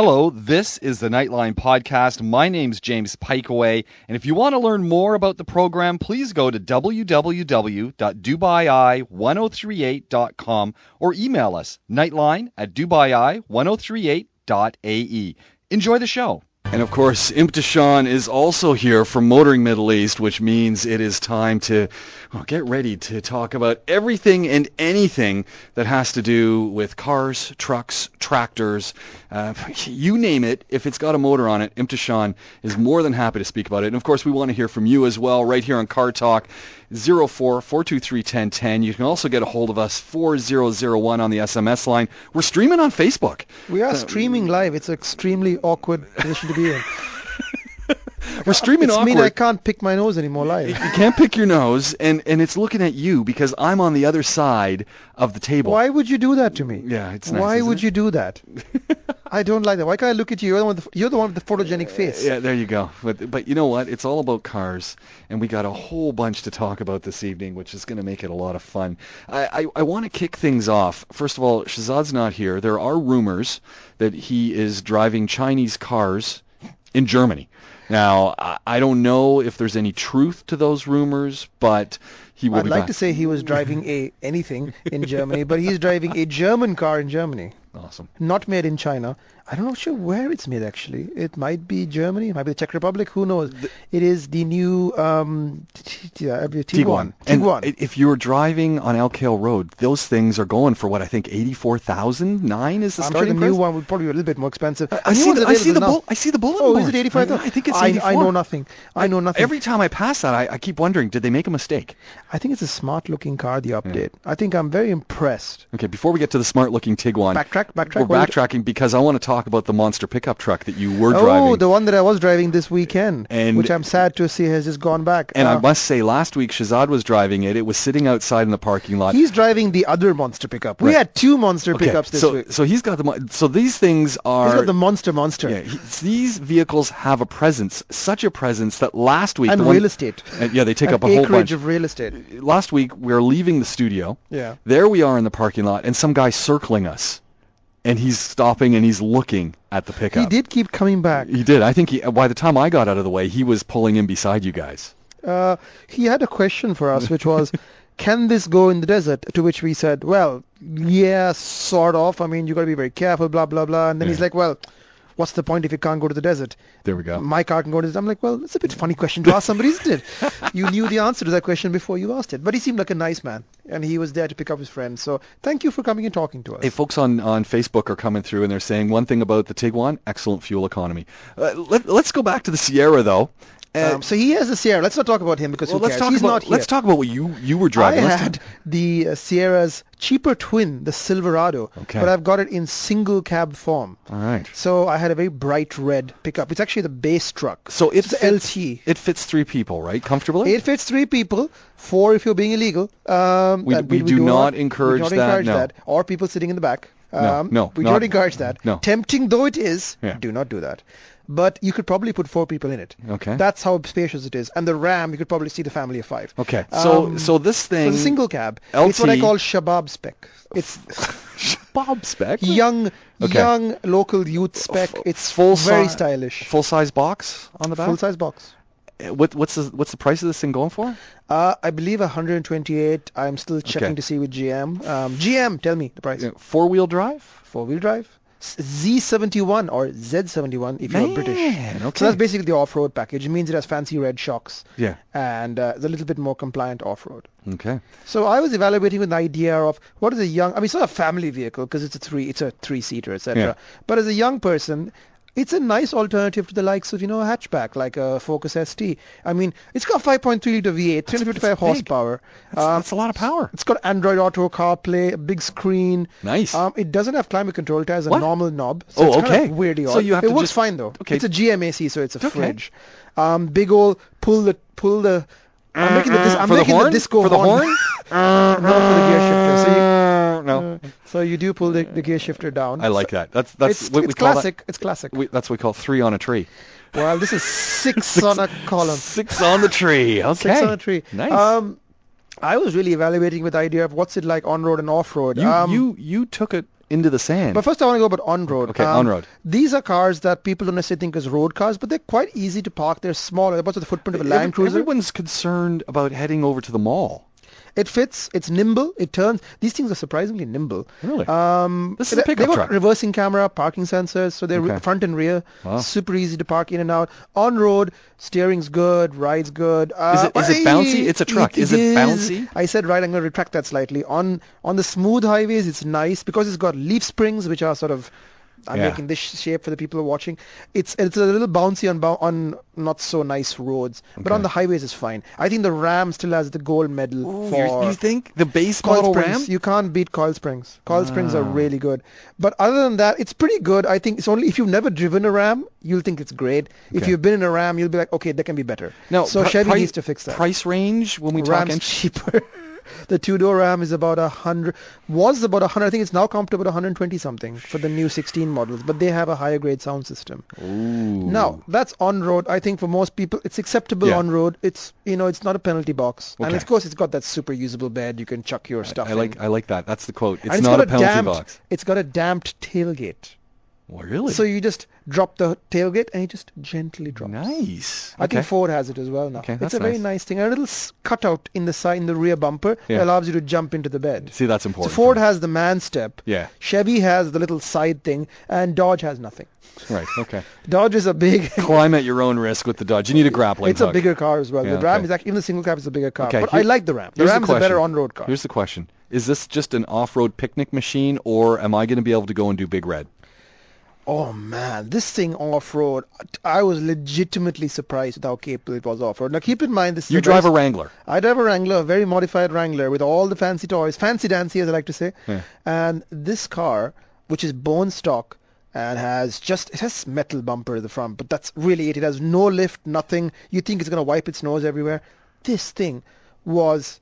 Hello, this is the Nightline Podcast. My name's James Piecowye, and if you want to learn more about the program, please go to www.dubai1038.com or email us, nightline@dubai1038.ae. Enjoy the show. And of course, Imthishan is also here from Motoring Middle East, which means it is time to get ready to talk about everything and anything that has to do with cars, trucks, tractors, you name it. If it's got a motor on it, Imthishan is more than happy to speak about it. And of course, we want to hear from you as well, right here on Car Talk, 04-423-1010. You can also get a hold of us, 4001 on the SMS line. We're streaming on Facebook. We are streaming live. It's an extremely awkward position to be in. We're streaming awkward. I mean, I can't pick my nose anymore live. You can't pick your nose, and it's looking at you because I'm on the other side of the table. Why would you do that to me? Yeah, it's nice. Why would you do that? I don't like that. Why can't I look at you? You're the one with the photogenic face. Yeah, there you go. But you know what? It's all about cars, and we got a whole bunch to talk about this evening, which is going to make it a lot of fun. I want to kick things off. First of all, Shahzad's not here. There are rumors that he is driving Chinese cars in Germany. Now, I don't know if there's any truth to those rumors, but he will be back. I'd like to say he was driving anything in Germany, but he's driving a German car in Germany. Awesome. Not made in China. I'm not sure where it's made, actually. It might be Germany. It might be the Czech Republic. Who knows? It is the new Tiguan. And if you're driving on Elk Hill Road, those things are going for what I think 84,009 is the starting price. I'm sure the new one would probably be a little bit more expensive. I see the bulletin board. Oh, is it 85,000? I think it's 84. I know nothing. Every time I pass that, I keep wondering, did they make a mistake? I think it's a smart-looking car, the update. Yeah. I think I'm very impressed. Okay, before we get to the smart-looking Tiguan, backtrack. We're backtracking because I want to talk about the monster pickup truck that you were driving. Oh, the one that I was driving this weekend, which I'm sad to see has just gone back. And I must say, last week Shahzad was driving it. It was sitting outside in the parking lot. He's driving the other monster pickup. Right. We had two monster pickups this week. So he's got so these things are... He's got the monster. Yeah, these vehicles have a presence, such a presence that last week... And real estate. Yeah, they take up a whole bunch. Acreage of real estate. Last week, we were leaving the studio. Yeah. There we are in the parking lot, and some guy circling us. And he's stopping and he's looking at the pickup. He did keep coming back. He did. I think by the time I got out of the way, he was pulling in beside you guys. He had a question for us, which was, can this go in the desert? To which we said, well, yeah, sort of. I mean, you got to be very careful, blah, blah, blah. And then he's like, well, what's the point if you can't go to the desert? There we go. My car can go to the desert. I'm like, well, it's a bit funny question to ask somebody, isn't it? You knew the answer to that question before you asked it. But he seemed like a nice man, and he was there to pick up his friend. So thank you for coming and talking to us. Hey, folks on Facebook are coming through, and they're saying one thing about the Tiguan, excellent fuel economy. Let's go back to the Sierra, though. So he has a Sierra. Let's not talk about him because who cares? He's not here. Let's talk about what you were driving. I had the Sierra's cheaper twin, the Silverado, but I've got it in single cab form. All right. So I had a very bright red pickup. It's actually the base truck. So it's LT. It fits three people, right? Comfortably? It fits three people, four if you're being illegal. We do not encourage that. Or people sitting in the back. No. We don't encourage that. No. Tempting though it is, do not do that. But you could probably put four people in it. Okay. That's how spacious it is. And the Ram, you could probably see the family of five. Okay. So this thing... It's a single cab. LT, it's what I call Shabab spec. It's Shabab spec? Young local youth spec. It's very stylish. Full-size box on the back? Full-size box. What's the price of this thing going for? I believe 128. I'm still checking to see with GM. GM, tell me the price. Four-wheel drive? Four-wheel drive. Z71 or Z71 if you're British. Okay. So that's basically the off-road package. It means it has fancy red shocks. Yeah. And it's a little bit more compliant off-road. Okay. So I was evaluating with an idea of what is it's not a family vehicle because it's a three-seater, etc. Yeah. But as a young person, it's a nice alternative to the likes of, a hatchback like a Focus ST. I mean, it's got 5.3 liter V8, 355 horsepower. That's a lot of power. It's got Android Auto, CarPlay, a big screen. Nice. It doesn't have climate control. It has a normal knob. So it's kind of weirdly odd. So you have it works fine though. Okay. It's a GMAC, so it's a fridge. Big old pull the. I'm making the disco for the horn. Not for the gear shifter. No. So you do pull the gear shifter down. I like that. That's what we call classic. It's classic. That's what we call three on a tree. Well, this is six on a column. Six on the tree. Okay. Six on a tree. Nice. I was really evaluating with the idea of what's it like on road and off road. You took it into the sand. But first I want to go about on-road. Okay, on-road. These are cars that people don't necessarily think as road cars, but they're quite easy to park. They're small. They're about the footprint of a Land Cruiser. Everyone's concerned about heading over to the mall. It fits. It's nimble. It turns. These things are surprisingly nimble. Really? This is a pickup They've truck. got reversing camera, parking sensors, so they're front and rear. Wow. Super easy to park in and out. On road, steering's good, ride's good. Is it bouncy? It's a truck. Is it bouncy? I said right. I'm going to retract that slightly. On the smooth highways, it's nice because it's got leaf springs, which are sort of. I'm making this shape for the people who are watching. It's a little bouncy on not so nice roads, but on the highways it's fine. I think the Ram still has the gold medal for. You think the base coil model springs. Ram? You can't beat coil springs. Coil springs are really good. But other than that, it's pretty good. I think it's only if you've never driven a Ram, you'll think it's great. If you've been in a Ram, you'll be like, okay, that can be better. No, so Chevy needs to fix that. Price range when we Ram's talk cheaper. The two-door Ram is about 100. Was about 100. I think it's now come to about 120 something for the new 16 models. But they have a higher grade sound system. Ooh. Now that's on road. I think for most people it's acceptable on road. It's it's not a penalty box. And of course it's got that super usable bed. You can chuck your stuff in. I like that. That's the quote. It's and not a penalty box. It's got a damped tailgate. Well, really? So you just drop the tailgate and it just gently drops. Nice. I think Ford has it as well now. Okay, it's a very nice thing. A little cutout in the side, in the rear bumper that allows you to jump into the bed. See, that's important. So Ford has the man step. Yeah. Chevy has the little side thing, and Dodge has nothing. Right. Okay. Dodge is a big. Climb at your own risk with the Dodge. You need a grappling It's hook. a bigger car as well. Yeah, the Ram is actually, even the single cab is a bigger car. Okay, but I like the Ram. The Ram is a better on-road car. Here's the question: is this just an off-road picnic machine, or am I going to be able to go and do Big Red? Oh man, this thing off-road, I was legitimately surprised with how capable it was off-road. Now keep in mind this is You drive a Wrangler. I drive a Wrangler, a very modified Wrangler with all the fancy toys, fancy dancy as I like to say. Yeah. And this car, which is bone stock and it has metal bumper at the front, but that's really it. It has no lift, nothing. You think it's going to wipe its nose everywhere. This thing was...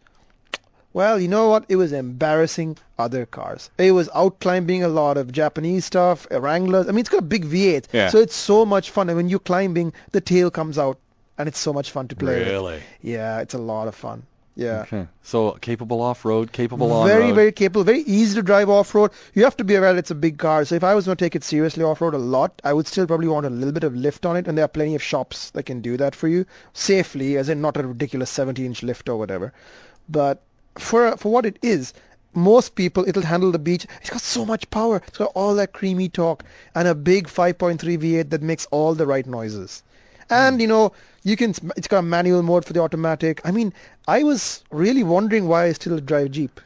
Well, you know what? It was embarrassing other cars. It was out-climbing a lot of Japanese stuff, Wranglers. I mean, it's got a big V8, so it's so much fun. And when you're climbing, the tail comes out, and it's so much fun to play with. Really? Yeah, it's a lot of fun. Yeah. Okay. So capable off-road, capable on-road. Very, very capable, very easy to drive off-road. You have to be aware it's a big car. So if I was going to take it seriously off-road a lot, I would still probably want a little bit of lift on it, and there are plenty of shops that can do that for you safely, as in not a ridiculous 70-inch lift or whatever. But for what it is, most people, it'll handle the beach. It's got so much power. It's got all that creamy torque and a big 5.3 V8 that makes all the right noises. And, it's got a manual mode for the automatic. I mean, I was really wondering why I still drive Jeep.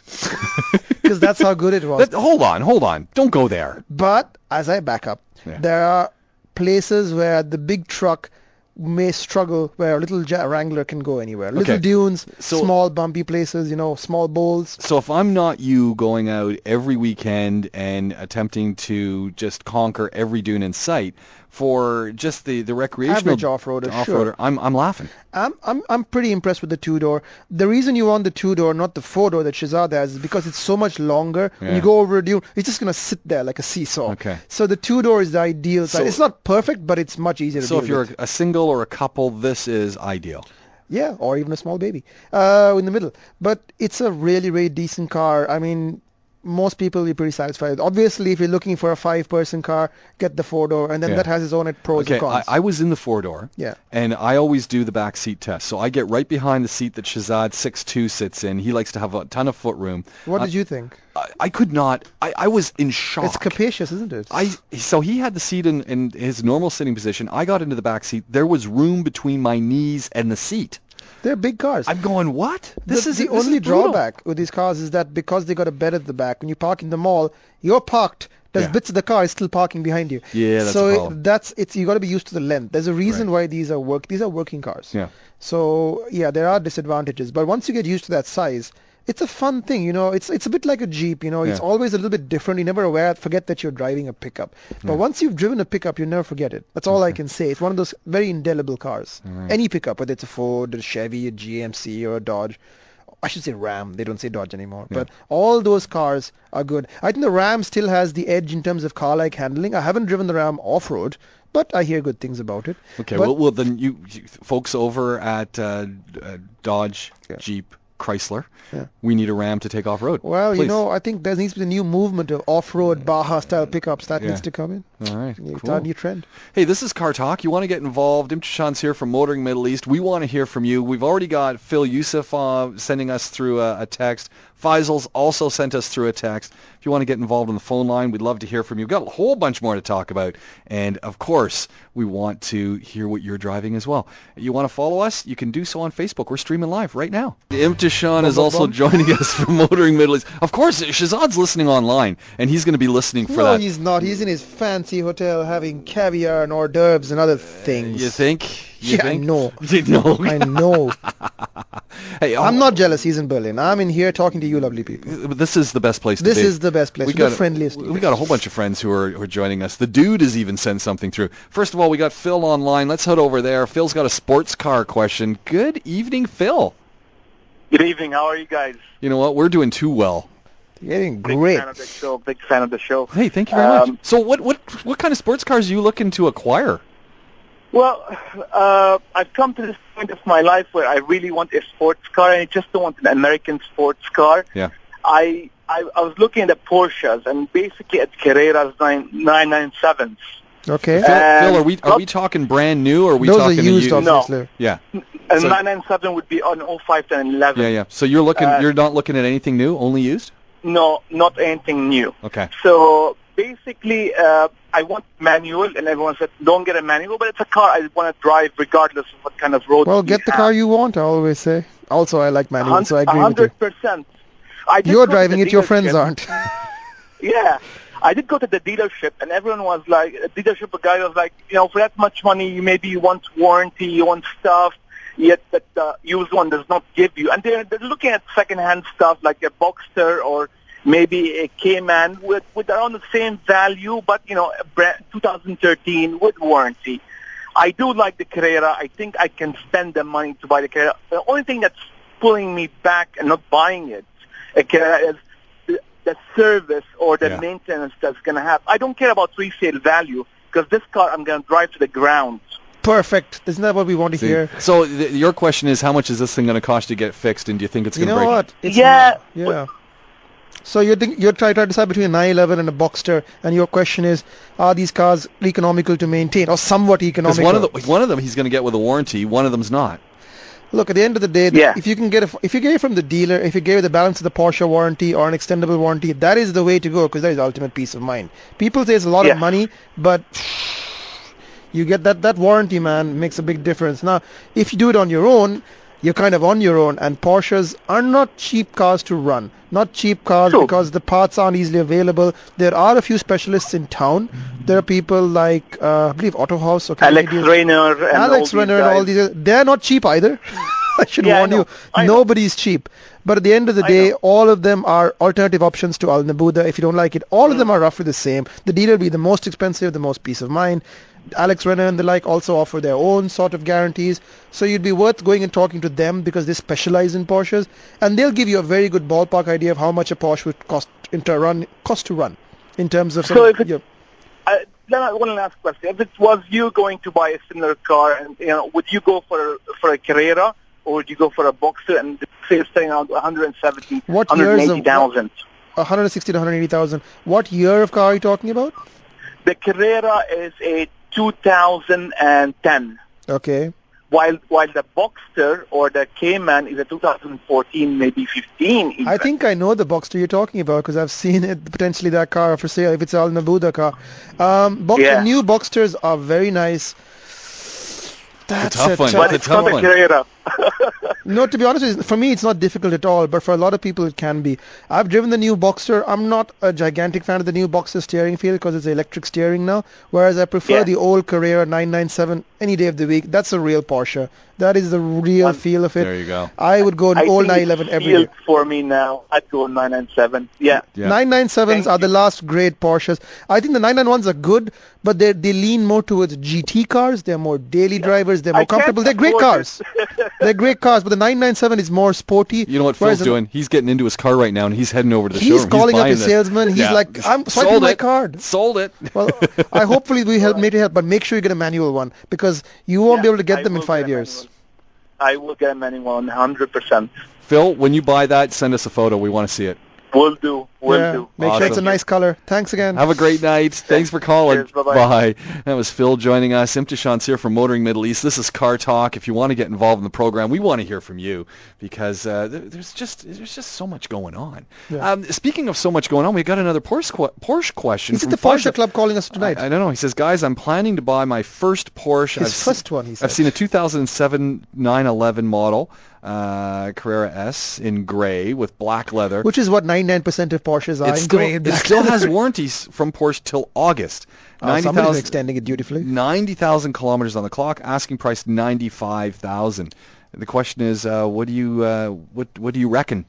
Because that's how good it was. Hold on. Don't go there. But as I back up, there are places where the big truck may struggle where a little Wrangler can go anywhere. Little dunes, small bumpy places, small bowls. So if I'm not you going out every weekend and attempting to just conquer every dune in sight for just the recreational average off-roader, sure. I'm laughing. I'm pretty impressed with the two-door. The reason you want the two-door, not the four-door that Shahzad has, is because it's so much longer. When you go over a dune, it's just going to sit there like a seesaw. Okay. So the two-door is the ideal size. It's not perfect, but it's much easier to deal with. So if you're a single or a couple, this is ideal. Yeah, or even a small baby in the middle. But it's a really, really decent car. I mean, most people will be pretty satisfied. Obviously, if you're looking for a 5-person car, get the 4-door, and then that has its own pros and cons. I was in the 4-door, and I always do the back seat test. So I get right behind the seat that Shahzad 6'2" sits in. He likes to have a ton of foot-room. What did you think? I could not. I was in shock. It's capacious, isn't it? So he had the seat in his normal sitting position. I got into the back seat. There was room between my knees and the seat. They're big cars. I'm going, what? The only drawback with these cars is that because they got a bed at the back, when you park in the mall, you're parked. There's bits of the car is still parking behind you. Yeah, that's a problem. You got to be used to the length. There's a reason why these are working cars. Yeah. So there are disadvantages, but once you get used to that size, it's a fun thing, It's a bit like a Jeep, It's always a little bit different. You never forget that you're driving a pickup. But once you've driven a pickup, you never forget it. That's all I can say. It's one of those very indelible cars. Any pickup, whether it's a Ford, a Chevy, a GMC, or a Dodge. I should say Ram. They don't say Dodge anymore. But all those cars are good. I think the Ram still has the edge in terms of car-like handling. I haven't driven the Ram off-road, but I hear good things about it. Okay, well then you folks over at Dodge, Jeep, Chrysler. Yeah. We need a Ram to take off-road. Well, Please. I think there needs to be a new movement of off-road Baja-style pickups. That needs to come in. All right, It's cool. a new trend. Hey, this is Car Talk. You want to get involved? Imthishan's here from Motoring Middle East. We want to hear from you. We've already got Phil Youssef sending us through a text. Faisal's also sent us through a text. If you want to get involved on the phone line, we'd love to hear from you. We've got a whole bunch more to talk about. And, of course, we want to hear what you're driving as well. You want to follow us? You can do so on Facebook. We're streaming live right now. Imthishan is also joining us from Motoring Middle East. Of course, Shahzad's listening online, and he's going to be listening for that. No, he's not. He's in his fancy hotel having caviar and hors d'oeuvres and other things. You think? I know. No. I know. Hey, I'm not jealous. He's in Berlin. I'm in here talking to you lovely people. This is the best place to be. This is the best place. The friendliest. We got a whole bunch of friends who are joining us. The dude has even sent something through. First of all, we got Phil online. Let's head over there. Phil's got a sports car question. Good evening, Phil. Good evening. How are you guys? You know what? We're doing too well. You're doing great. Big fan of the show. Hey, thank you very much. So what kind of sports cars are you looking to acquire? Well, I've come to this point of my life where I really want a sports car, and I just don't want an American sports car. Yeah. I was looking at the Porsches, and basically at Carreras 997s. Okay. Phil, are we talking brand new, or are we Those talking are used, obviously. No. Yeah. And 997 would be on 05 to 11. Yeah. So you're not looking at anything new, only used? No, not anything new. Okay. So basically, I want manual, and everyone said, don't get a manual, but it's a car I want to drive regardless of what kind of road. Well, get the car you want, I always say. Also, I like manual, so I agree with you. 100%. You're driving it, your friends aren't. Yeah. I did go to the dealership, and everyone was like, a guy was like, for that much money, maybe you want warranty, you want stuff, yet that the used one does not give you. And they're looking at second-hand stuff like a Boxster or maybe a Cayman with around the same value, but, a brand 2013 with warranty. I do like the Carrera. I think I can spend the money to buy the Carrera. The only thing that's pulling me back and not buying it, a Carrera, is the service or the maintenance that's going to have. I don't care about resale value because this car I'm going to drive to the ground. Perfect. Isn't that what we want to hear? So your question is, how much is this thing going to cost to get fixed, and do you think it's going to break? You know what? Yeah. So you're trying to decide between a 911 and a Boxster, and your question is, are these cars economical to maintain or somewhat economical? Because one of them he's going to get with a warranty, one of them's not. Look, at the end of the day, if you get it from the dealer, if you get the balance of the Porsche warranty or an extendable warranty, that is the way to go because that is ultimate peace of mind. People say it's a lot of money, but you get that warranty, man, makes a big difference. Now, if you do it on your own, you're kind of on your own, and Porsches are not cheap cars to run. Not cheap cars because the parts aren't easily available. There are a few specialists in town. There are people like, I believe, Auto House. Okay, Alex Renner and all these. They're not cheap either. I should warn you. Nobody's cheap. But at the end of the day, all of them are alternative options to Al Nabuda. If you don't like it, all of them are roughly the same. The dealer will be the most expensive, the most peace of mind. Alex Renner and the like also offer their own sort of guarantees. So you'd be worth going and talking to them because they specialize in Porsches. And they'll give you a very good ballpark idea of how much a Porsche would cost to run in terms of... One last question. If it was you going to buy a similar car, and would you go for a Carrera or would you go for a Boxster and say it's selling around 170, 180,000? 160 to 180,000. What year of car are you talking about? The Carrera is a 2010. Okay. While the Boxster or the Cayman is a 2014, maybe 15. Even. I think I know the Boxster you're talking about because I've seen it, potentially that car for sale if it's Al Nabuda car. New Boxsters are very nice. That's a tough one. But it's not a Carrera. No, to be honest with you, for me it's not difficult at all, but for a lot of people it can be. I've driven the new Boxster. I'm not a gigantic fan of the new Boxster steering feel because it's electric steering now, whereas I prefer the old Carrera 997 any day of the week. That's a real Porsche. That is the real feel of it. There you go. I would go an old 911 every day. For me now, I'd go 997. Yeah. 997s are the last great Porsches. I think the 991s are good, but they lean more towards GT cars. They're more daily drivers. They're more comfortable. They're great cars. They're great cars, but the 997 is more sporty. You know what Phil's doing? He's getting into his car right now, and he's heading over to the showroom. He's calling up his salesman. He's like, I'm swiping my card. Sold it. Well, hopefully we made it help, but make sure you get a manual one because you won't be able to get them in 5 years. I will get a manual 100%. Phil, when you buy that, send us a photo. We want to see it. Will do. Will do. Make sure it's a nice color. Thanks again. Have a great night. Thanks for calling. Cheers, bye-bye. Bye. That was Phil joining us. Imthishan's here from Motoring Middle East. This is Car Talk. If you want to get involved in the program, we want to hear from you because there's just so much going on. Yeah. Speaking of so much going on, we got another Porsche question. Is it the Porsche Club calling us tonight? I don't know. He says, guys, I'm planning to buy my first Porsche. His first one, he said. I've seen a 2007 911 model. Carrera S in gray with black leather. Which is what 99% of Porsches are in gray and It black. still has warranties from Porsche till August. Somebody's extending it dutifully. 90,000 kilometers on the clock. Asking price 95,000. The question is, what do you reckon?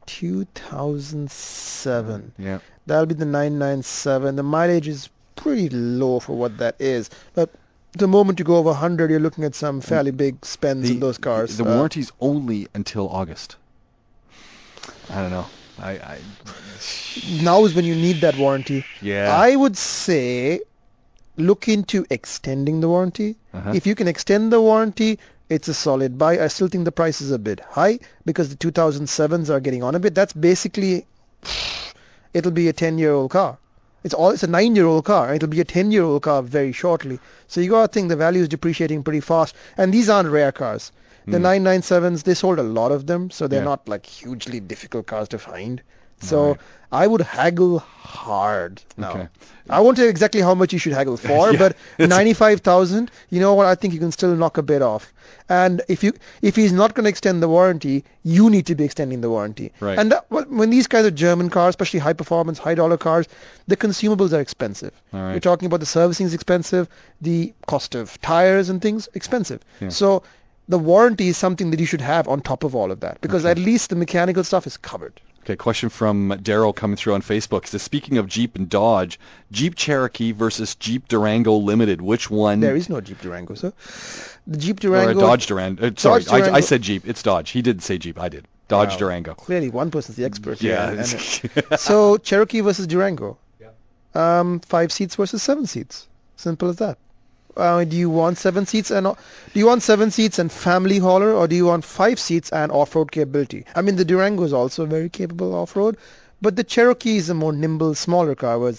2007. Yeah. That'll be the 997. The mileage is pretty low for what that is, but the moment you go over 100, you're looking at some fairly big spends in those cars. The warranty's only until August. I don't know. Now is when you need that warranty. Yeah. I would say look into extending the warranty. If you can extend the warranty, it's a solid buy. I still think the price is a bit high because the 2007s are getting on a bit. That's basically, it'll be a 10-year-old car. It's a 9-year-old car, and it'll be a 10-year-old car very shortly. So you got to think the value is depreciating pretty fast. And these aren't rare cars. The 997s, they sold a lot of them, so they're not like hugely difficult cars to find. So I would haggle hard now. Okay. I won't tell you exactly how much you should haggle for, but 95,000, you know what, I think you can still knock a bit off. And if he's not going to extend the warranty, you need to be extending the warranty. Right. And when these kinds of German cars, especially high performance, high dollar cars, the consumables are expensive. All right. You're talking about the servicing is expensive, the cost of tires and things, expensive. Yeah. So the warranty is something that you should have on top of all of that because at least the mechanical stuff is covered. Okay, question from Daryl coming through on Facebook. He says, speaking of Jeep and Dodge, Jeep Cherokee versus Jeep Durango Limited, which one? There is no Jeep Durango, sir. The Jeep Durango... Or a Dodge Durango. Sorry, Durango. I said Jeep. It's Dodge. He didn't say Jeep. I did. Dodge Durango. Clearly, one person's the expert. Yeah. So, Cherokee versus Durango. 5 seats versus 7 seats. Simple as that. Do you want 7 seats and family hauler, or do you want 5 seats and off-road capability? I mean, the Durango is also very capable off-road, but the Cherokee is a more nimble, smaller car.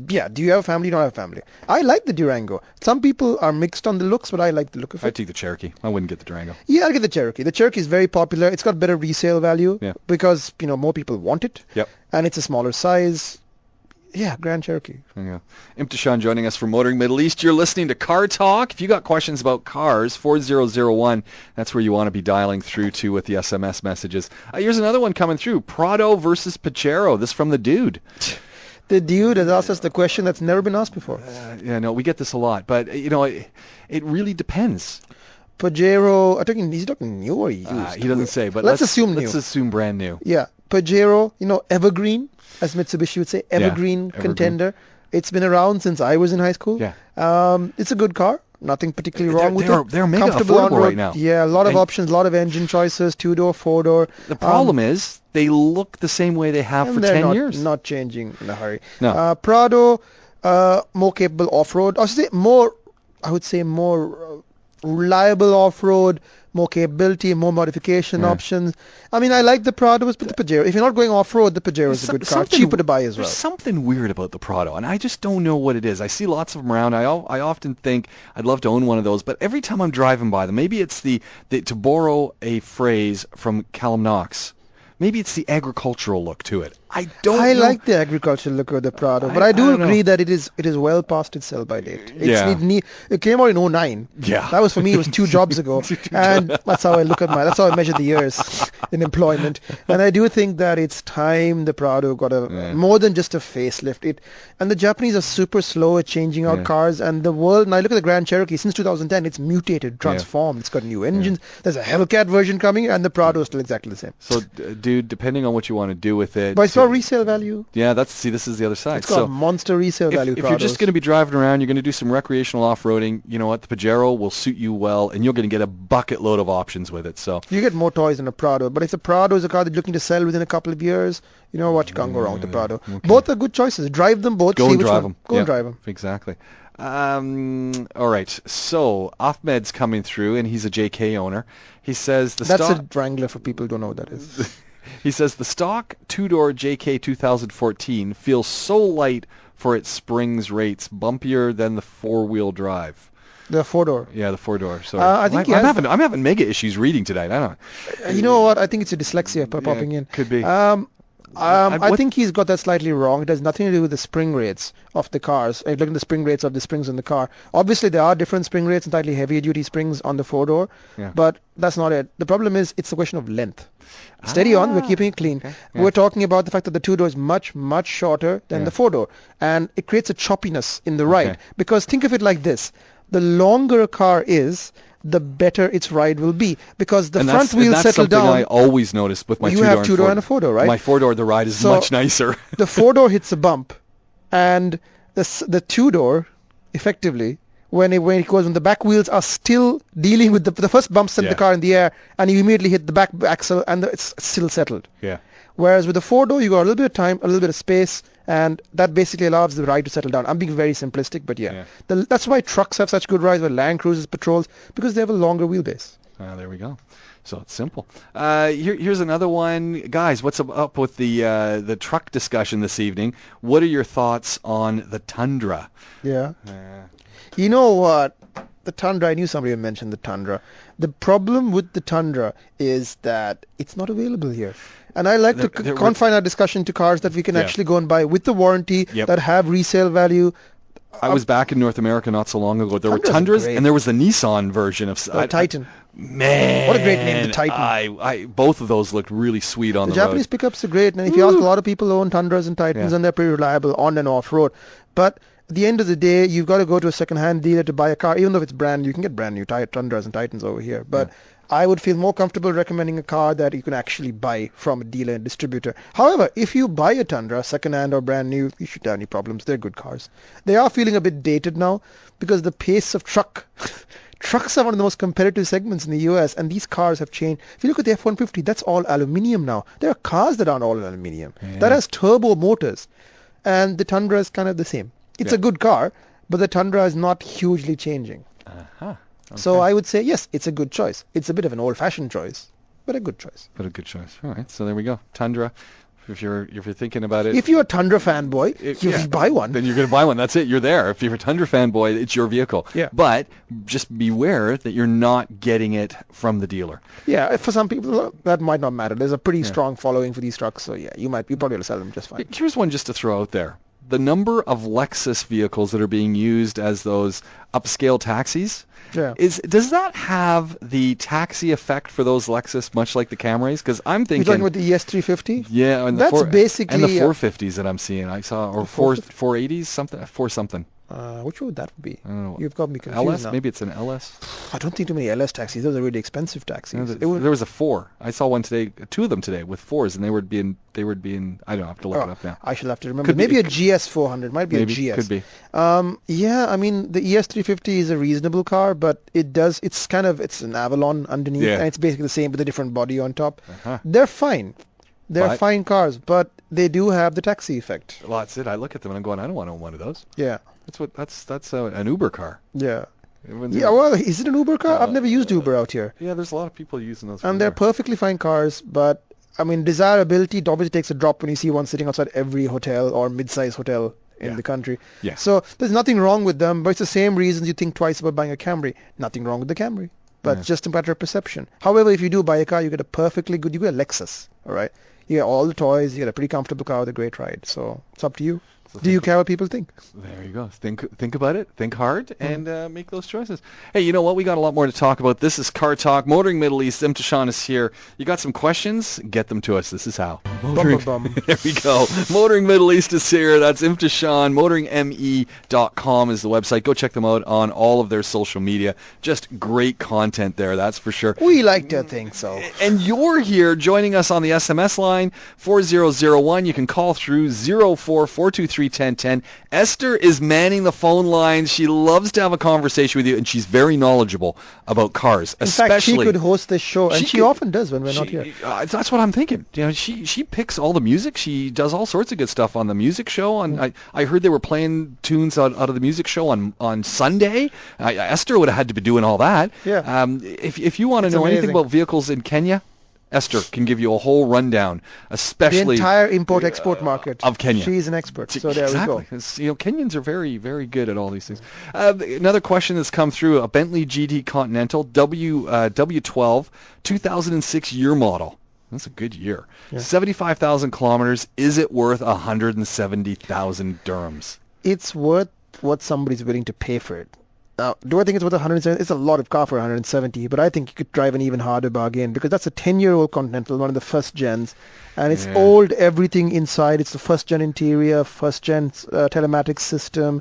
Do you have a family? Don't have a family. I like the Durango. Some people are mixed on the looks, but I like the look of it. I'd take the Cherokee. I wouldn't get the Durango. Yeah, I'll get the Cherokee. The Cherokee is very popular. It's got better resale value because more people want it. Yep. And it's a smaller size. Yeah, Grand Cherokee. Yeah. Imthishan joining us from Motoring Middle East. You're listening to Car Talk. If you got questions about cars, 4001, that's where you want to be dialing through to with the SMS messages. Here's another one coming through. Prado versus Pajero. This from the dude. The dude has asked us the question that's never been asked before. We get this a lot, but it really depends. Pajero, he's talking new or used? He doesn't say, but let's assume new. Let's assume brand new. Yeah, Pajero, evergreen, as Mitsubishi would say, evergreen contender. It's been around since I was in high school. Yeah. It's a good car. Nothing particularly wrong with it. They're mega comfortable affordable right now. Yeah, a lot of options, a lot of engine choices, 2-door, 4-door. The problem is they look the same way they have for 10 years. Not changing in a hurry. No. Prado, more capable off-road. I would say more reliable off-road, more capability, more modification options. I mean, I like the Prados, but the Pajero. If you're not going off-road, the Pajero is a good car. Cheaper to buy as well. There's something weird about the Prado, and I just don't know what it is. I see lots of them around. I often think I'd love to own one of those, but every time I'm driving by them, maybe it's the to borrow a phrase from Callum Knox, maybe it's the agricultural look to it. I like the agricultural look of the Prado, but I do agree that it is well past its sell-by date. It came out in 2009. Yeah. That was, for me, it was 2 jobs ago. And that's how I measure the years in employment. And I do think that it's time the Prado got more than just a facelift. And the Japanese are super slow at changing out cars, and the world, now look at the Grand Cherokee, since 2010, it's mutated, transformed. It's got new engines. There's a Hellcat version coming, and the Prado is still exactly the same. So, dude, depending on what you want to do with it. But it's got resale value. Yeah, this is the other side. It's got monster resale value. If you're just going to be driving around, you're going to do some recreational off-roading, you know what, the Pajero will suit you well, and you're going to get a bucket load of options with it. So you get more toys than a Prado, but if the Prado is a car that you're looking to sell within a couple of years, you know what, you can't go wrong with the Prado. Okay. Both are good choices. Drive them both. Go and drive them. Go and drive them. Exactly. All right. So Ahmed's coming through, and he's a JK owner. He says That's a Wrangler for people who don't know what that is. He says the stock two-door JK 2014 feels so light for its springs rates, bumpier than the four-wheel drive. The four-door. Yeah, the four-door. Sorry. I think I'm having mega issues reading tonight. I don't know. You know what? I think it's a dyslexia popping in. Could be. I think he's got that slightly wrong. It has nothing to do with the spring rates of the cars. If you look at the spring rates of the springs in the car. Obviously, there are different spring rates, entirely heavy-duty springs on the four-door, but that's not it. The problem is it's a question of length. Steady on, we're keeping it clean. Okay. Yeah. We're talking about the fact that the two-door is much, much shorter than the four-door, and it creates a choppiness in the ride. Because think of it like this. The longer a car is, the better its ride will be, because the front wheels settle down. That's something I always notice with my two-door. You have two-door and a four-door, right? My four-door, the ride is much nicer. The four-door hits a bump, and the two-door, effectively, when the back wheels are still dealing with the first bump sent the car in the air, and you immediately hit the back axle, and it's still settled. Yeah. Whereas with the four-door, you got a little bit of time, a little bit of space, and that basically allows the ride to settle down. I'm being very simplistic, but that's why trucks have such good rides, with Land Cruisers, Patrols, because they have a longer wheelbase. There we go. So it's simple. Here's another one. Guys, what's up with the truck discussion this evening? What are your thoughts on the Tundra? Yeah. You know what? The Tundra, I knew somebody would mention the Tundra. The problem with the Tundra is that it's not available here. And I like to confine our discussion to cars that we can actually go and buy with the warranty, that have resale value. I was back in North America not so long ago. There were Tundras, and there was the Nissan version of Titan. Man, what a great name, the Titan. Both of those looked really sweet on the road. The Japanese pickups are great, and if you ask a lot of people who own Tundras and Titans, and they're pretty reliable on and off road. But at the end of the day, you've got to go to a second-hand dealer to buy a car, even though if it's brand new. You can get brand new Tundras and Titans over here, but I would feel more comfortable recommending a car that you can actually buy from a dealer and distributor. However, if you buy a Tundra, second-hand or brand new, you shouldn't have any problems. They're good cars. They are feeling a bit dated now because the pace of trucks are one of the most competitive segments in the US, and these cars have changed. If you look at the F-150, that's all aluminium now. There are cars that aren't all aluminium. That has turbo motors, and the Tundra is kind of the same. It's a good car, but the Tundra is not hugely changing. Okay. So I would say, yes, it's a good choice. It's a bit of an old-fashioned choice, but a good choice. All right, so there we go. Tundra. If you're thinking about it. If you're a Tundra fanboy, you buy one. Then you're going to buy one. That's it. You're there. If you're a Tundra fanboy, it's your vehicle. Yeah. But just beware that you're not getting it from the dealer. Yeah. For some people, that might not matter. There's a pretty strong following for these trucks. So you probably will sell them just fine. Here's one just to throw out there. The number of Lexus vehicles that are being used as those upscale taxis, does that have the taxi effect for those Lexus, much like the Camrys? Because I'm thinking... You're talking about the ES350? Yeah, and that's basically... And the 450s that I'm seeing. I saw, or 480s, something. Which would that be? I don't know. You've got me confused LS? now. Maybe it's an LS? I don't think too many LS taxis. Those are really expensive taxis. There was a 4. I saw one today, 2 of them today with 4s, and they were being I don't have to look it up now. I shall have to remember. Maybe a GS400. Might be a GS. Could be. I mean, the ES350 is a reasonable car, but it's an Avalon underneath, and it's basically the same with a different body on top. They're fine. They're fine cars, but they do have the taxi effect. Well, that's it. I look at them and I'm going, I don't want to own one of those. Yeah. That's an Uber car. Yeah. Well, is it an Uber car? I've never used Uber out here. Yeah, there's a lot of people using those. And they're perfectly fine cars, but I mean, desirability obviously takes a drop when you see one sitting outside every hotel or mid-sized hotel in the country. Yeah. So there's nothing wrong with them, but it's the same reasons you think twice about buying a Camry. Nothing wrong with the Camry, but just a matter of perception. However, if you do buy a car, you get a Lexus, all right? You get all the toys, you get a pretty comfortable car with a great ride. So it's up to you. Do you care what people think? There you go. Think about it. Think hard and make those choices. Hey, you know what? We got a lot more to talk about. This is Car Talk. Motoring Middle East. Imthishan is here. You got some questions? Get them to us. This is how. There we go. Motoring Middle East is here. That's Imthishan. MotoringME.com is the website. Go check them out on all of their social media. Just great content there, that's for sure. We like to think so. And you're here joining us on the SMS line, 4001. You can call through 04423 603-1010. Esther is manning the phone lines. She loves to have a conversation with you, and she's very knowledgeable about cars. In fact, she could host this show, and she often does when we're not here. That's what I'm thinking. You know, she picks all the music. She does all sorts of good stuff on the music show. I heard they were playing tunes out of the music show on Sunday. Esther would have had to be doing all that. Yeah. If you want to know anything about vehicles in Kenya, Esther can give you a whole rundown, especially the entire import-export market of Kenya. She's an expert, so there we go. You know, Kenyans are very, very good at all these things. Another question that's come through: a Bentley GT Continental W12 2006 year model. That's a good year. Yeah. 75,000 kilometers. Is it worth 170,000 dirhams? It's worth what somebody's willing to pay for it. Now, do I think it's worth 170? It's a lot of car for 170, but I think you could drive an even harder bargain because that's a 10-year-old Continental, one of the first gens, and it's old everything inside. It's the first-gen interior, first-gen telematics system.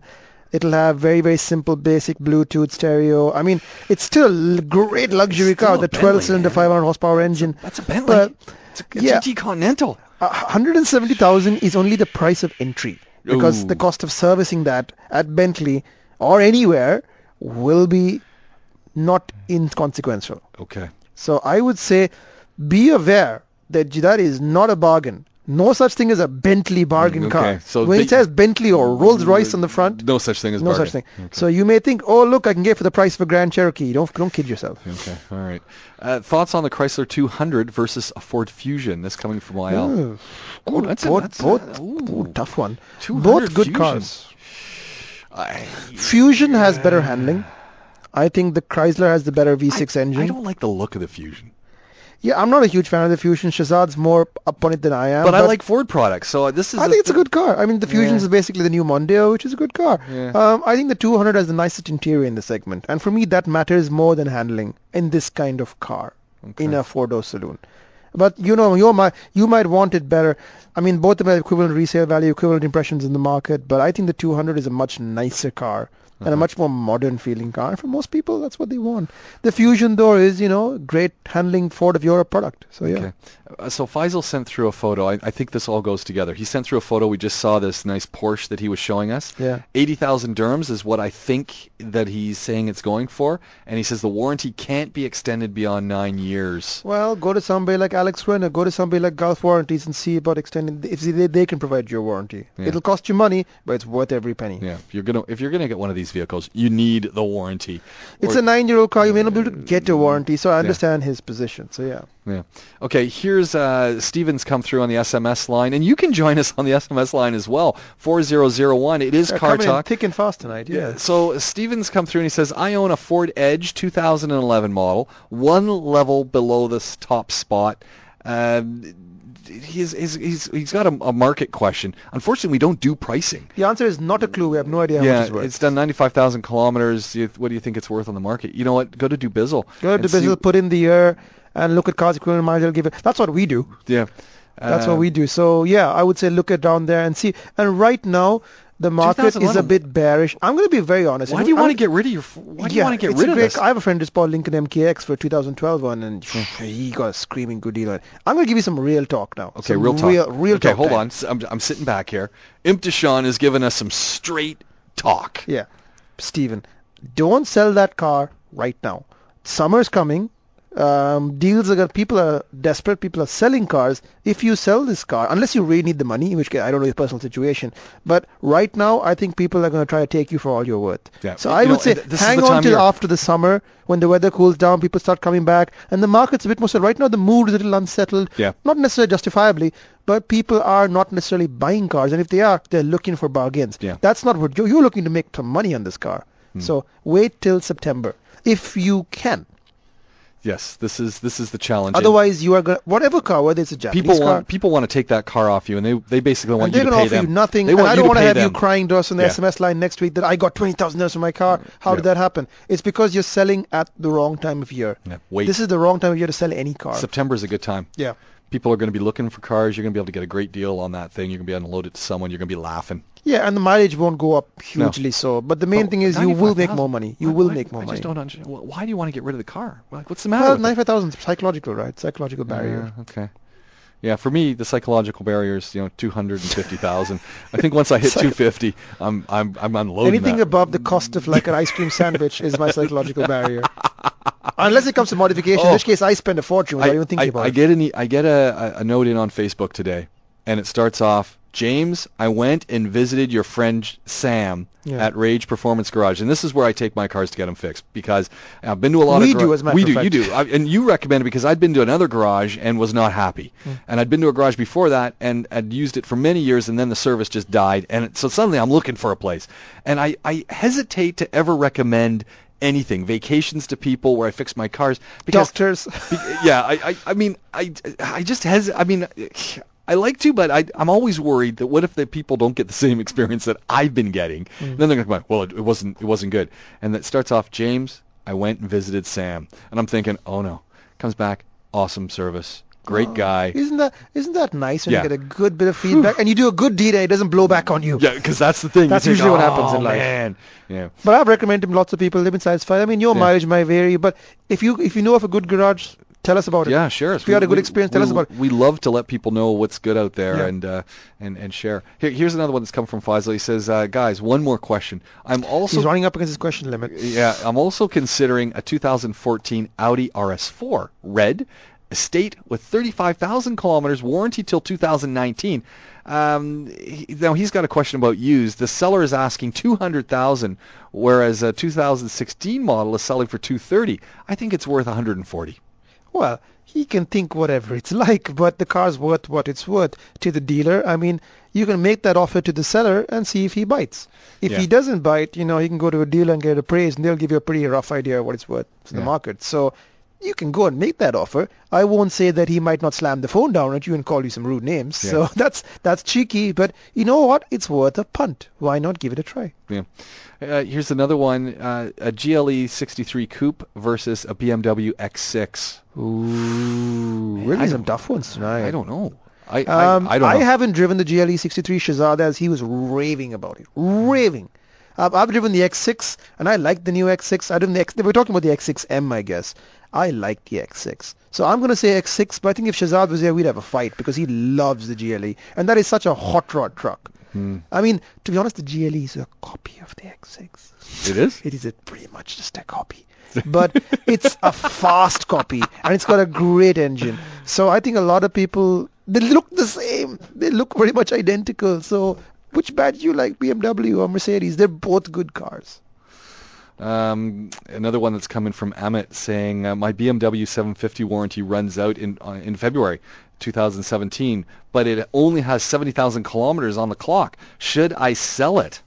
It'll have very, very simple, basic Bluetooth stereo. I mean, it's still a great luxury car with a 12-cylinder, 500 horsepower engine. That's a Bentley. But, it's a GT Continental. 170,000 is only the price of entry because the cost of servicing that at Bentley or anywhere will be not inconsequential. Okay. So I would say be aware that that is not a bargain. No such thing as a Bentley bargain car. So when it says Bentley or Rolls-Royce on the front, no such thing as bargain. No such thing. Okay. So you may think, oh, look, I can get for the price of a Grand Cherokee. Don't kid yourself. Okay. All right. Thoughts on the Chrysler 200 versus a Ford Fusion? This coming from Lyle. Both tough one. Both good cars. Fusion has better handling. I think the Chrysler has the better V6 engine. I don't like the look of the Fusion. Yeah, I'm not a huge fan of the Fusion. Shahzad's more up on it than I am. But I like Ford products, so this is... I think it's a good car. I mean, the Fusion is basically the new Mondeo, which is a good car. Yeah. I think the 200 has the nicest interior in the segment. And for me, that matters more than handling in this kind of car, in a four-door saloon. But, you know, you might want it better. I mean, both of them have equivalent resale value, equivalent impressions in the market, but I think the 200 is a much nicer car. And a much more modern feeling car. And for most people, that's what they want. The Fusion, though, is, you know, great handling Ford of Europe product. So, yeah. Okay. So Faisal sent through a photo. I think this all goes together. He sent through a photo. We just saw this nice Porsche that he was showing us. Yeah. 80,000 dirhams is what I think that he's saying it's going for. And he says the warranty can't be extended beyond 9 years. Well, go to somebody like Alex Renner. Go to somebody like Gulf Warranties and see about extending. If they can provide your warranty. Yeah. It'll cost you money, but it's worth every penny. Yeah. If you're gonna get one of these vehicles, you need the warranty. It's a 9-year-old car. You may not be able to get a warranty, so I understand his position. So, yeah. Yeah. Okay, here's Steven's come through on the SMS line, and you can join us on the SMS line as well, 4001. It is Car Talk. Coming in thick and fast tonight, yeah. So Steven's come through, and he says, I own a Ford Edge 2011 model, one level below this top spot. He's got a market question. Unfortunately, we don't do pricing. The answer is not a clue. We have no idea how much it's worth. It's done 95,000 kilometers. What do you think it's worth on the market? You know what? Go to Dubizzle. Go to Dubizzle, put in the year, and look at cars equivalent mileage. They'll give it. That's what we do. Yeah. That's what we do. So, yeah, I would say look at down there and see. And right now, the market is a bit bearish. I'm going to be very honest. Why do you want to get rid of your... Why do you want to get rid of this? I have a friend who's bought Lincoln MKX for 2012 one, and he got a screaming good deal on it. I'm going to give you some real talk now. Okay, real talk. Real talk. Okay, hold on. I'm sitting back here. Imthishan is giving us some straight talk. Yeah. Steven, don't sell that car right now. Summer's coming. Deals are people are desperate. People are selling cars. If you sell this car, unless you really need the money, in which case I don't know your personal situation, but right now I think people are going to try to take you for all you're worth. Yeah. So I would say hang on till after the summer when the weather cools down, people start coming back, and the market's a bit more settled. Right now the mood is a little unsettled. Yeah. Not necessarily justifiably, but people are not necessarily buying cars, and if they are, they're looking for bargains. Yeah. That's not what you're looking to make some money on this car. So wait till September if you can. Yes, this is the challenge. Otherwise, you are going whatever car, whether it's a Japanese car. People want to take that car off you, and they basically want you to pay them. They're going to offer you nothing. And I don't want to have you crying to us on the SMS line next week that I got $20,000 for my car. How did that happen? It's because you're selling at the wrong time of year. Yeah, wait. This is the wrong time of year to sell any car. September is a good time. Yeah. People are going to be looking for cars. You're going to be able to get a great deal on that thing. You're going to be able to unload it to someone. You're going to be laughing. Yeah, and the mileage won't go up hugely so. But the main thing is you will make more money. You will make more money. I just don't understand. Why do you want to get rid of the car? Like, what's the matter? Well, 95,000 is psychological, right? Psychological barrier. Okay. Yeah, for me, the psychological barrier is 250,000. I think once I hit 250, I'm unloading Anything that. above the cost of like an ice cream sandwich is my psychological barrier. Unless it comes to modification, in which case I spend a fortune without even thinking about it. I get a note in on Facebook today, and it starts off, James, I went and visited your friend Sam at Rage Performance Garage, and this is where I take my cars to get them fixed, because I've been to a lot of... We do, as a matter of fact. You do. And you recommend it because I'd been to another garage and was not happy. And I'd been to a garage before that and I'd used it for many years, and then the service just died, and so suddenly I'm looking for a place. And I hesitate to ever recommend anything, vacations to people where I fix my cars. Because, doctors. I just hesitate. I like to, but I'm always worried that what if the people don't get the same experience that I've been getting? Then they're going to go, well, it wasn't good. And that starts off, James, I went and visited Sam. And I'm thinking, oh no. Comes back, awesome service, great guy. Isn't that nice when you get a good bit of feedback and you do a good deed and it doesn't blow back on you? Yeah, because that's the thing. That's usually what happens in life. Man. Yeah. But I've recommended him lots of people. They've been satisfied. I mean, your mileage might vary, but if you know of a good garage, tell us about it. Yeah, sure. If you had a good experience, tell us about it. We love to let people know what's good out there and share. Here's another one that's come from Faisal. He says, guys, one more question. He's running up against his question limit. Yeah, I'm also considering a 2014 Audi RS4 red estate with 35,000 kilometers, warranty till 2019. Now he's got a question about used. The seller is asking 200,000, whereas a 2016 model is selling for 230. I think it's worth 140. Well, he can think whatever it's like, but the car's worth what it's worth to the dealer. I mean, you can make that offer to the seller and see if he bites. If he doesn't bite, he can go to a dealer and get it appraised, and they'll give you a pretty rough idea of what it's worth to the market. So you can go and make that offer. I won't say that he might not slam the phone down at you and call you some rude names. Yeah. So that's cheeky, but you know what? It's worth a punt. Why not give it a try? Yeah. Here's another one, a GLE 63 coupe versus a BMW X6. Ooh, really some tough ones tonight. I don't know. I don't know. I haven't driven the GLE 63 Shahzad, as he was raving about it. Raving. I've driven the X6, and I like the new X6. They were talking about the X6 M, I guess. I like the X6. So I'm going to say X6, but I think if Shahzad was there, we'd have a fight, because he loves the GLE. And that is such a hot rod truck. I mean, to be honest, the GLE is a copy of the X6. It is? It is pretty much just a copy. But it's a fast copy, and it's got a great engine. So I think a lot of people, they look the same. They look very much identical. So which badge do you like, BMW or Mercedes? They're both good cars. Another one that's coming from Amit saying, my BMW 750 warranty runs out in February 2017, but it only has 70,000 kilometers on the clock. Should I sell it?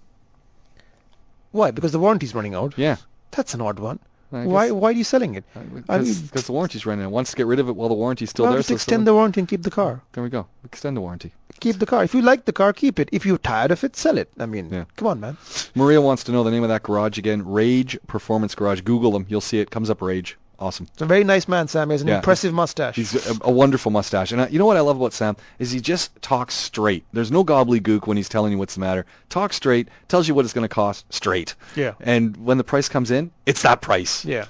Why? Because the warranty's running out? Yeah. That's an odd one. Why are you selling it? Because the warranty's running out. Wants to get rid of it while the warranty's still there. Just extend the warranty and keep the car. There we go. Extend the warranty. Keep the car. If you like the car, keep it. If you're tired of it, sell it. I mean, come on, man. Maria wants to know the name of that garage again. Rage Performance Garage. Google them. You'll see it. Comes up Rage. Awesome. He's a very nice man, Sam. He has an impressive mustache. He's a wonderful mustache. And you know what I love about Sam is he just talks straight. There's no gobbledygook when he's telling you what's the matter. Talks straight, tells you what it's going to cost straight. Yeah. And when the price comes in, it's that price. Yeah.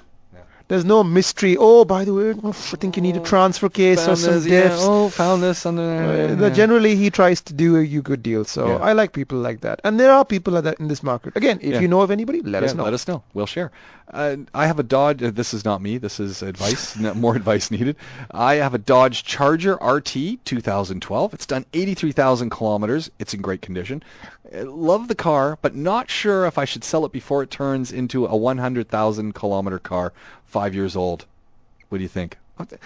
There's no mystery. Oh, by the way, I think you need a transfer case or some diffs. Found this under there. Generally, he tries to do a good deal. So I like people like that. And there are people like that in this market. Again, if you know of anybody, let us know. Let us know. We'll share. I have a Dodge. This is not me. This is advice. More advice needed. I have a Dodge Charger RT 2012. It's done 83,000 kilometers. It's in great condition. Love the car, but not sure if I should sell it before it turns into a 100,000 kilometer car, 5 years old. What do you think?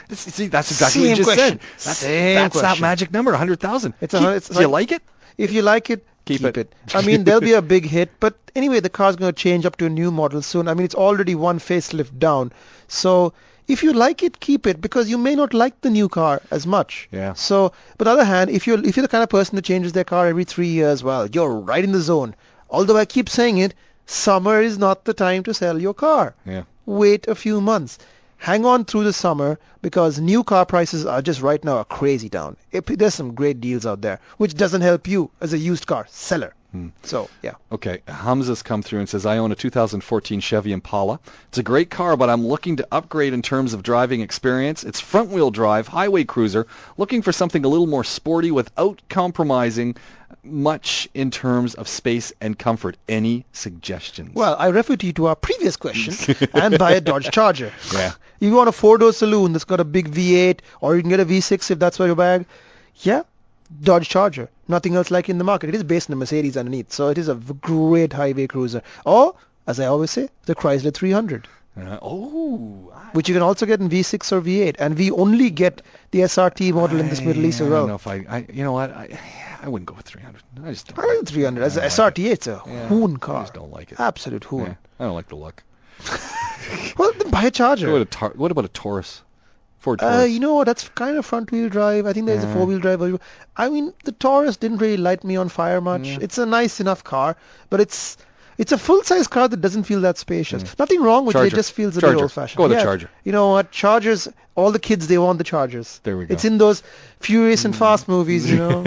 See, that's exactly what you just said. That's that magic number, 100,000. Do you like it? If you like it, keep it. I mean, there'll be a big hit, but anyway, the car's going to change up to a new model soon. I mean, it's already one facelift down. So if you like it, keep it, because you may not like the new car as much. Yeah. So, but on the other hand, if you're the kind of person that changes their car every 3 years, well, you're right in the zone. Although I keep saying it, summer is not the time to sell your car. Yeah. Wait a few months. Hang on through the summer, because new car prices are just right now a crazy down. There's some great deals out there, which doesn't help you as a used car seller. So, yeah. Okay, Hamza's come through and says, I own a 2014 Chevy Impala. It's a great car, but I'm looking to upgrade in terms of driving experience. It's front-wheel drive, highway cruiser, looking for something a little more sporty without compromising much in terms of space and comfort. Any suggestions? Well, I refer you to our previous question and buy a Dodge Charger. Yeah. You want a four-door saloon that's got a big V8, or you can get a V6 if that's what your bag. Yeah, Dodge Charger. Nothing else like in the market. It is based on a Mercedes underneath, so it is a great highway cruiser. Or, as I always say, the Chrysler 300. Which you can also get in V6 or V8, and we only get the SRT model in this Middle East as well. I don't know if I you know what, I wouldn't go with 300. I just don't. I like the 300. As a SRT, it's a hoon car. I just don't like it. Absolute hoon. Yeah, I don't like the look. Well, then buy a Charger. What about a Taurus? Ford Taurus. You know, that's kind of front-wheel drive. I think there's a four-wheel drive. I mean, the Taurus didn't really light me on fire much. It's a nice enough car, but it's a full-size car that doesn't feel that spacious. Nothing wrong with it. It just feels a bit old-fashioned. Go with the Charger. You know what? Chargers, all the kids, they want the Chargers. There we go. It's in those Furious and Fast movies, you know.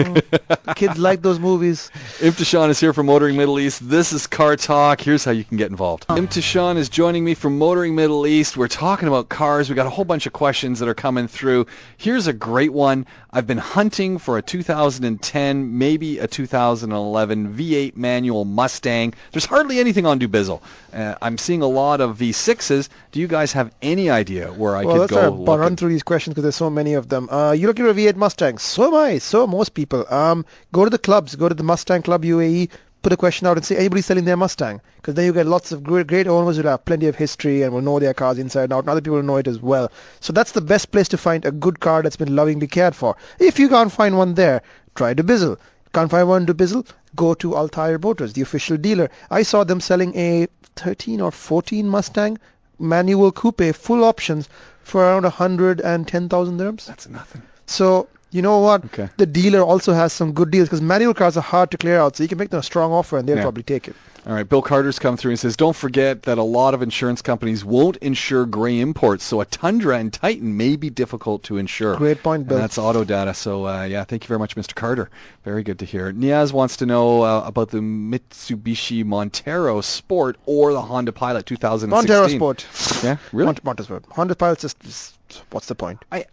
Kids like those movies. Imthishan is here from Motoring Middle East. This is Car Talk. Here's how you can get involved. Imthishan is joining me from Motoring Middle East. We're talking about cars. We got a whole bunch of questions that are coming through. Here's a great one. I've been hunting for a 2010, maybe a 2011 V8 manual Mustang. There's hardly anything on Dubizzle. I'm seeing a lot of V6s. Do you guys have any idea where I could go? Let's run through these questions because there's so many of them. You're looking for a V8 Mustang. So am I. So are most people. Go to the clubs. Go to the Mustang Club UAE. Put a question out and say anybody selling their Mustang, because then you get lots of great owners who have plenty of history and will know their cars inside and out, and other people will know it as well. So that's the best place to find a good car that's been lovingly cared for. If you can't find one there, try Dubizzle. Can't find one in Dubizzle? Go to Altair Motors, the official dealer. I saw them selling a 13 or 14 Mustang manual coupe, full options, for around 110,000 dirhams. That's nothing. So, you know what? Okay. The dealer also has some good deals because manual cars are hard to clear out, so you can make them a strong offer and they'll probably take it. All right, Bill Carter's come through and says, don't forget that a lot of insurance companies won't insure gray imports, so a Tundra and Titan may be difficult to insure. Great point, Bill. And that's auto data, so thank you very much, Mr. Carter. Very good to hear. Niaz wants to know about the Mitsubishi Montero Sport or the Honda Pilot 2016. Montero Sport. Yeah, really? Montero Sport. Honda Pilot's just what's the point? I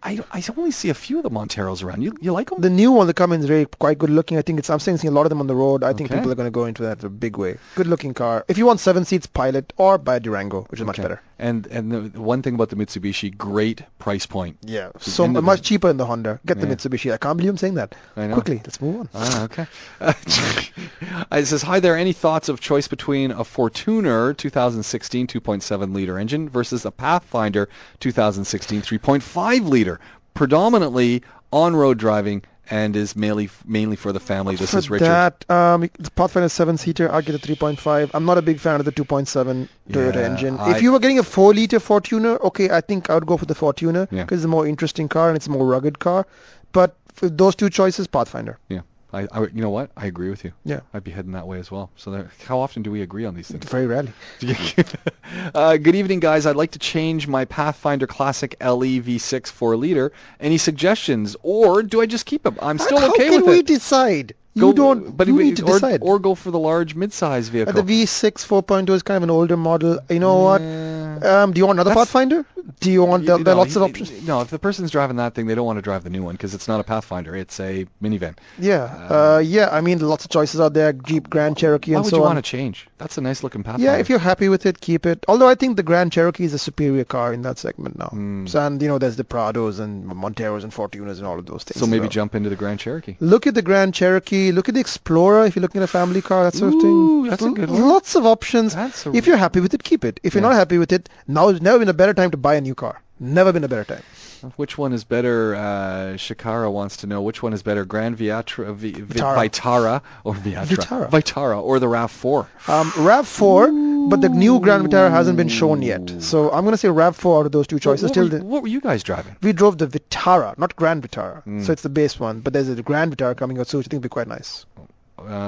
only see a few of the Monteros around. You like them? The new one that come in is really quite good looking. I think I'm seeing a lot of them on the road. I think people are going to go into that in a big way. Good looking car. If you want 7 seats, Pilot, or buy a Durango, which is much better. And the one thing about the Mitsubishi, great price point. Yeah, so much cheaper than the Honda. Get the Mitsubishi. I can't believe I'm saying that. I know. Quickly, let's move on. Okay. It says, hi there. Any thoughts of choice between a Fortuner 2016 2.7 liter engine versus a Pathfinder 2016 3.5 liter, predominantly on-road driving and is mainly for the family? This is Richard. The Pathfinder 7-seater, I'll get a 3.5. I'm not a big fan of the 2.7 Toyota engine. If you were getting a 4-liter Fortuner, okay, I think I would go for the Fortuner because it's a more interesting car and it's a more rugged car. But for those two choices, Pathfinder. Yeah. You know what? I agree with you. Yeah. I'd be heading that way as well. So how often do we agree on these things? Very rarely. Good evening, guys. I'd like to change my Pathfinder Classic LE V6 4-liter. Any suggestions? Or do I just keep it? I'm still okay with it. How can we decide? You need to decide. Or go for the large mid-size vehicle. The V6 4.0 is kind of an older model. You know what? Do you want another Pathfinder? Do you want there are lots of options? No, if the person's driving that thing, they don't want to drive the new one because it's not a Pathfinder. It's a minivan. Yeah. I mean, lots of choices out there. Jeep, Grand Cherokee, and so on. Why would you want to change? That's a nice looking Pathfinder. Yeah, if you're happy with it, keep it. Although I think the Grand Cherokee is a superior car in that segment now. So, and there's the Prados and Monteros and Fortuners and all of those things. So maybe jump into the Grand Cherokee. Look at the Grand Cherokee. Look at the Explorer if you're looking at a family car, that sort of thing. That's a good one. Lots of options. If you're happy with it, keep it. If you're not happy with it, now has never been a better time to buy a new car. Never been a better time. Which one is better? Shikara wants to know which one is better, Grand Vitara or Vitara or the Rav4. Rav4, but the new Grand Vitara hasn't been shown yet. So I'm going to say Rav4 out of those two choices. What were you guys driving? We drove the Vitara, not Grand Vitara. So it's the base one, but there's a Grand Vitara coming out soon, which I think will be quite nice.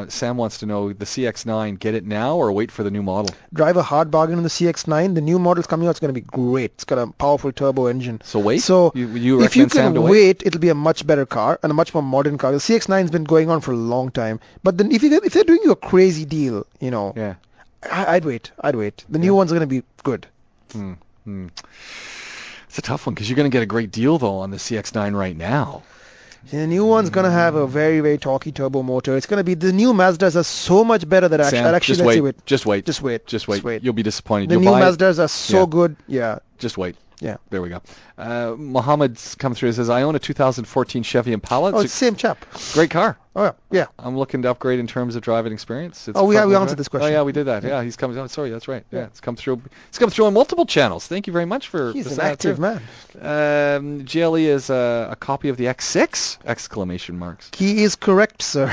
Sam wants to know the CX9. Get it now or wait for the new model? Drive a hard bargain on the CX9. The new model's coming out. It's going to be great. It's got a powerful turbo engine. So wait. So you if you recommend Sam can to wait, it'll be a much better car and a much more modern car. The CX9's been going on for a long time. But then if they're doing you a crazy deal, Yeah. I'd wait. The new one's going to be good. It's a tough one because you're going to get a great deal though on the CX9 right now. The new one's going to have a very, very torquey turbo motor. It's going to be, the new Mazdas are so much better that Sam, actually just wait. Just wait. You'll be disappointed. The new Mazdas are so good. Yeah. Just wait. Yeah. There we go. Mohammed's come through and says, I own a 2014 Chevy Impala. Oh, it's the same chap. Great car. Oh, yeah. I'm looking to upgrade in terms of driving experience. We answered this question. Oh, yeah, we did that. Yeah, he's come. Oh, sorry, that's right. Yeah, it's come through. It's come through on multiple channels. Thank you very much for. He's an that active man. GLE is a copy of the X6! Exclamation marks. He is correct, sir.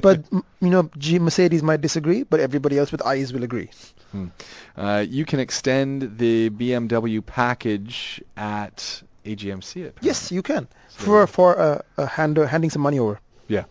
But Mercedes might disagree, but everybody else with eyes will agree. You can extend the BMW package at AGMC. Yes, you can. For handing some money over. Yeah.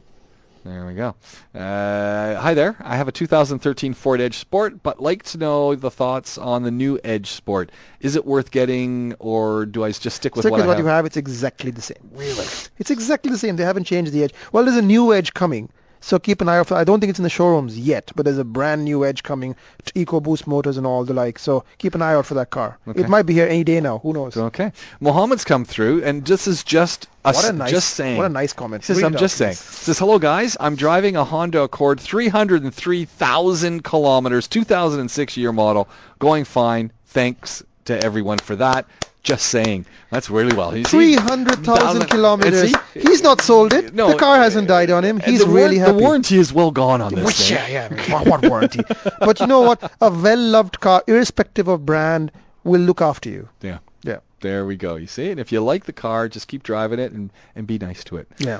There we go. Hi there. I have a 2013 Ford Edge Sport, but like to know the thoughts on the new Edge Sport. Is it worth getting, or do I just stick with what I have? You have. It's exactly the same. Really? It's exactly the same. They haven't changed the Edge. Well, there's a new Edge coming. So keep an eye out for. I don't think it's in the showrooms yet, but there's a brand new Edge coming, EcoBoost motors and all the like. So keep an eye out for that car. Okay. It might be here any day now. Who knows? Okay. Mohammed's come through, and this is just just saying. What a nice comment. He says, I'm just saying. He says, hello guys. I'm driving a Honda Accord, 303,000 kilometers, 2006 year model, going fine. Thanks to everyone for that. Just saying. That's really well. 300,000 kilometers. He's not sold it. No, the car hasn't died on him. He's really happy. The warranty is well gone on this thing. Yeah. What warranty? But you know what? A well-loved car, irrespective of brand, will look after you. Yeah. Yeah. There we go. You see? And if you like the car, just keep driving it and be nice to it. Yeah.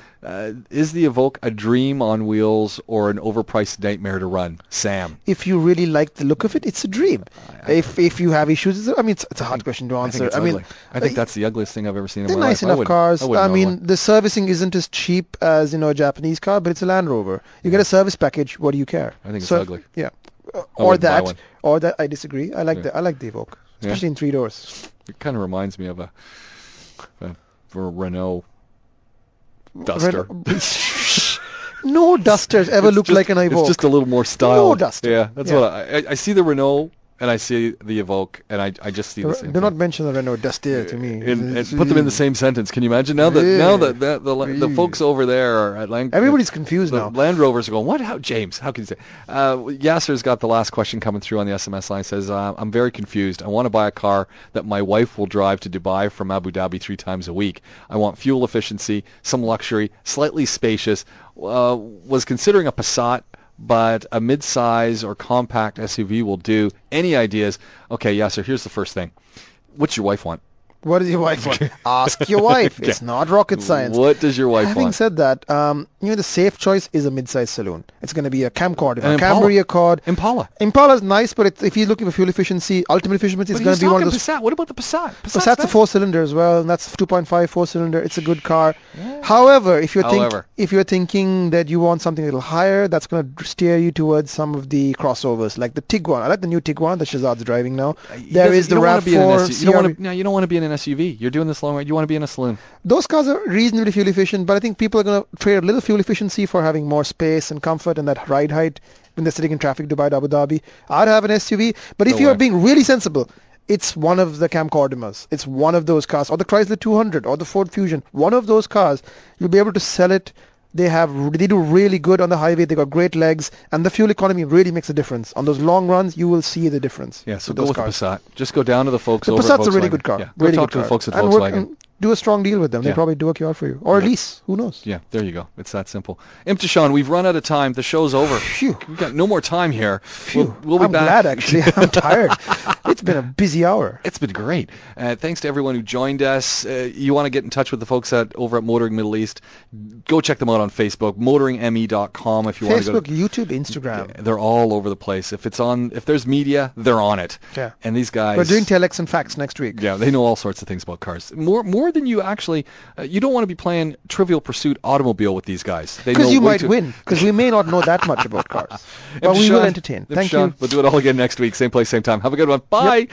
Is the Evoque a dream on wheels or an overpriced nightmare to run? Sam. If you really like the look of it, it's a dream. If you have issues, it's a hard question to answer. I think that's the ugliest thing I've ever seen in my life. They're nice enough cars. The servicing isn't as cheap as a Japanese car, but it's a Land Rover. You get a service package. What do you care? I think it's ugly. Yeah. Or that. I disagree. I like the Evoque, especially in 3 doors. It kind of reminds me of a Renault Duster. No Dusters ever look like an Evoque. It's just a little more styled. No Duster. Yeah, that's what I see the Renault and I see the Evoque and I just see the same. Do not mention the Renault Duster to me. And put them in the same sentence. Can you imagine now that the folks over there are at Land? Everybody's confused now. Land Rovers are going, what? How, James? How can you say? Yasser's got the last question coming through on the SMS line. Says, I'm very confused. I want to buy a car that my wife will drive to Dubai from Abu Dhabi 3 times a week. I want fuel efficiency, some luxury, slightly spacious. Was considering a Passat, but a mid-size or compact SUV will do. Any ideas? Okay, Yasser, here's the first thing. What's your wife want? What does your wife want? Ask your wife. It's not rocket science. What does your wife want? Having said that, the safe choice is a mid-size saloon. It's going to be a Camcord, a Camry Accord. Impala. Impala's nice, but if you're looking for fuel efficiency, ultimate efficiency, it's going to be one of those. Passat. What about the Passat? Passat's a 4-cylinder as well, and that's 2.5 4-cylinder. It's a good car. Yeah. However, if you're thinking that you want something a little higher, that's going to steer you towards some of the crossovers, like the Tiguan. I like the new Tiguan that Shahzad's driving now. There is the Rav4. You don't want to be in an SUV. You're doing this long ride. You want to be in a saloon. Those cars are reasonably fuel efficient, but I think people are going to trade a little fuel efficiency for having more space and comfort and that ride height when they're sitting in traffic Dubai to Abu Dhabi. I'd have an SUV, but if you're being really sensible, it's one of the Camcordimas. It's one of those cars, or the Chrysler 200, or the Ford Fusion. One of those cars, you'll be able to sell it. They do really good on the highway. They got great legs, and the fuel economy really makes a difference. On those long runs, you will see the difference. Yeah, so go with the Passat. Just go down to the folks over at Volkswagen. The Passat's a really good car. Yeah, go talk to the folks at Volkswagen. Do a strong deal with them. They probably do work you out for you. Or a lease. Who knows? Yeah, there you go. It's that simple. Imthishan, we've run out of time. The show's over. Phew. We've got no more time here. We'll be back. I'm glad, actually. I'm tired. It's been a busy hour. It's been great. Thanks to everyone who joined us. You want to get in touch with the folks over at Motoring Middle East, go check them out on Facebook, motoringme.com if you want to go. Facebook, YouTube, Instagram. They're all over the place. If there's media, they're on it. Yeah. And these guys... We're doing telex and facts next week. Yeah, they know all sorts of things about cars. More more than you actually. You don't want to be playing Trivial Pursuit Automobile with these guys. Because you might win, because we may not know that much about cars. But we will entertain. Thank you. We'll do it all again next week, same place, same time. Have a good one. Bye. Yep.